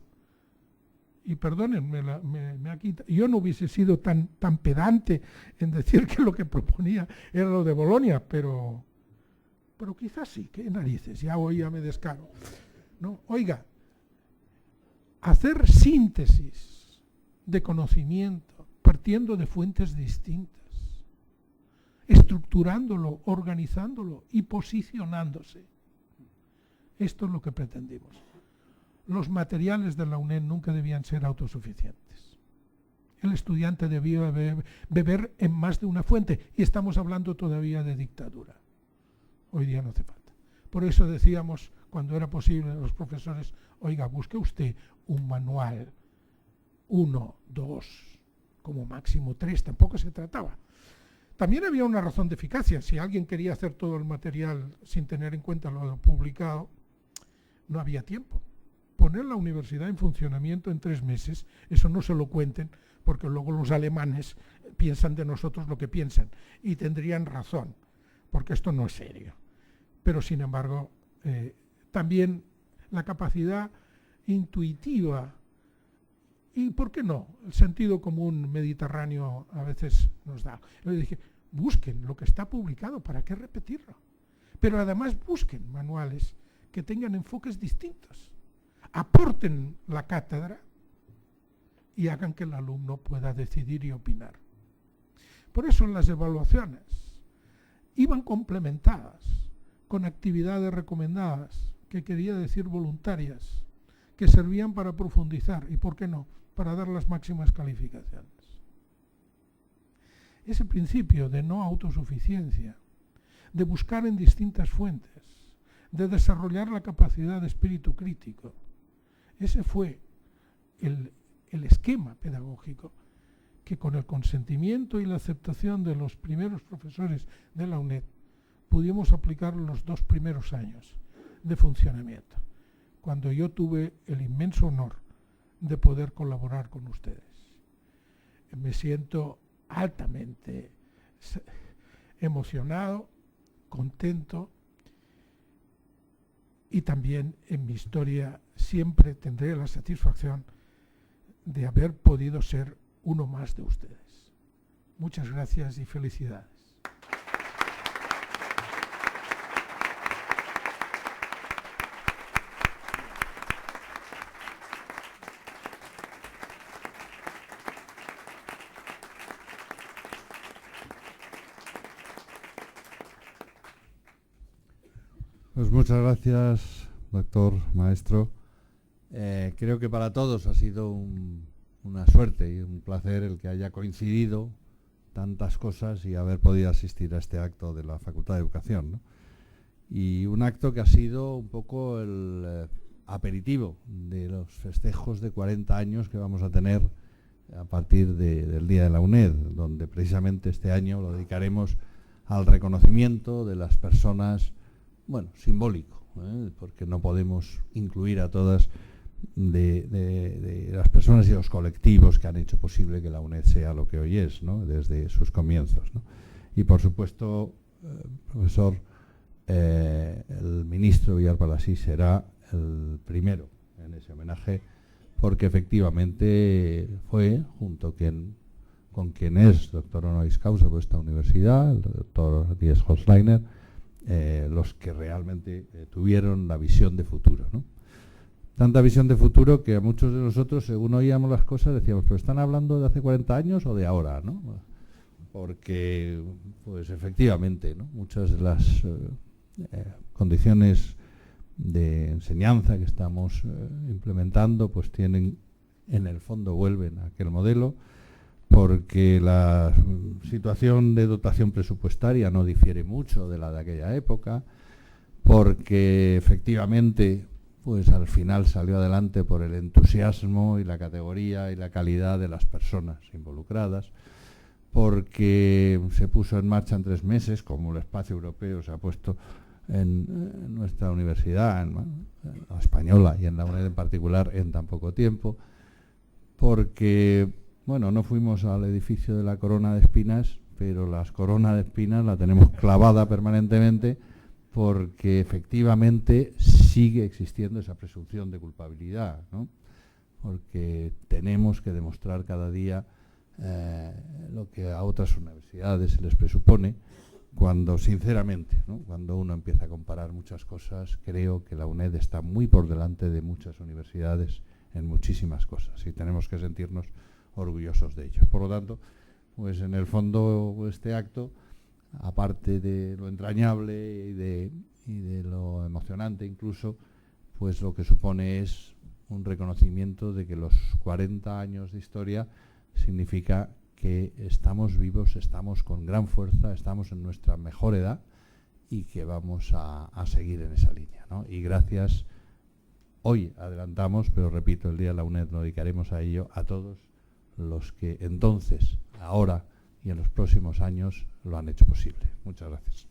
Y perdónenme, me ha quitado. Yo no hubiese sido tan pedante en decir que lo que proponía era lo de Bolonia, pero quizás sí, qué narices, ya hoy ya me descaro. No, oiga, hacer síntesis de conocimiento partiendo de fuentes distintas, estructurándolo, organizándolo y posicionándose. Esto es lo que pretendimos. Los materiales de la UNED nunca debían ser autosuficientes. El estudiante debía beber en más de una fuente, y estamos hablando todavía de dictadura. Hoy día no hace falta. Por eso decíamos, cuando era posible, a los profesores, oiga, busque usted un manual, 1, 2, como máximo 3, tampoco se trataba. También había una razón de eficacia. Si alguien quería hacer todo el material sin tener en cuenta lo publicado, no había tiempo. Poner la universidad en funcionamiento en 3 meses, eso no se lo cuenten, porque luego los alemanes piensan de nosotros lo que piensan, y tendrían razón, porque esto no es serio. Pero sin embargo, también la capacidad intuitiva y, ¿por qué no?, el sentido común mediterráneo a veces nos da. Yo le dije, busquen lo que está publicado, ¿para qué repetirlo? Pero además busquen manuales que tengan enfoques distintos, aporten la cátedra y hagan que el alumno pueda decidir y opinar. Por eso las evaluaciones iban complementadas con actividades recomendadas, que quería decir voluntarias, que servían para profundizar y, ¿por qué no?, para dar las máximas calificaciones. Ese principio de no autosuficiencia, de buscar en distintas fuentes, de desarrollar la capacidad de espíritu crítico, ese fue el esquema pedagógico que, con el consentimiento y la aceptación de los primeros profesores de la UNED, pudimos aplicar los 2 primeros años de funcionamiento, cuando yo tuve el inmenso honor de poder colaborar con ustedes. Me siento altamente emocionado, contento, y también en mi historia siempre tendré la satisfacción de haber podido ser uno más de ustedes. Muchas gracias y felicidades. Pues muchas gracias, doctor, maestro. Creo que para todos ha sido una suerte y un placer el que haya coincidido tantas cosas y haber podido asistir a este acto de la Facultad de Educación, ¿no? Y un acto que ha sido un poco el aperitivo de los festejos de 40 años que vamos a tener a partir del Día de la UNED, donde precisamente este año lo dedicaremos al reconocimiento de las personas, bueno, simbólico, porque no podemos incluir a todas de las personas y los colectivos que han hecho posible que la UNED sea lo que hoy es, ¿no?, desde sus comienzos, ¿no? Y por supuesto, profesor, el ministro Villar Palasí será el primero en ese homenaje, porque efectivamente fue, junto con quien es doctor honoris causa por esta universidad, el doctor Díaz Holzleiner, los que realmente tuvieron la visión de futuro, ¿no? Tanta visión de futuro que a muchos de nosotros, según oíamos las cosas, decíamos, ¿pero están hablando de hace 40 años o de ahora, ¿no? Porque, pues efectivamente, ¿no?, muchas de las condiciones de enseñanza que estamos implementando, pues tienen, en el fondo, vuelven a aquel modelo, porque la situación de dotación presupuestaria no difiere mucho de la de aquella época, porque efectivamente, pues al final salió adelante por el entusiasmo y la categoría y la calidad de las personas involucradas, porque se puso en marcha en 3 meses, como el espacio europeo se ha puesto en nuestra universidad, en la española y en la UNED en particular, en tan poco tiempo, porque, bueno, no fuimos al edificio de la corona de espinas, pero la corona de espinas la tenemos clavada permanentemente, porque efectivamente sigue existiendo esa presunción de culpabilidad, ¿no? Porque tenemos que demostrar cada día lo que a otras universidades se les presupone, cuando sinceramente, ¿no?, cuando uno empieza a comparar muchas cosas, creo que la UNED está muy por delante de muchas universidades en muchísimas cosas y tenemos que sentirnos orgullosos de ello. Por lo tanto, pues en el fondo este acto, aparte de lo entrañable y de lo emocionante incluso, pues lo que supone es un reconocimiento de que los 40 años de historia significa que estamos vivos, estamos con gran fuerza, estamos en nuestra mejor edad y que vamos a seguir en esa línea, ¿no? Y gracias, hoy adelantamos, pero repito, el día de la UNED lo dedicaremos a ello, a todos los que entonces, ahora y en los próximos años lo han hecho posible. Muchas gracias.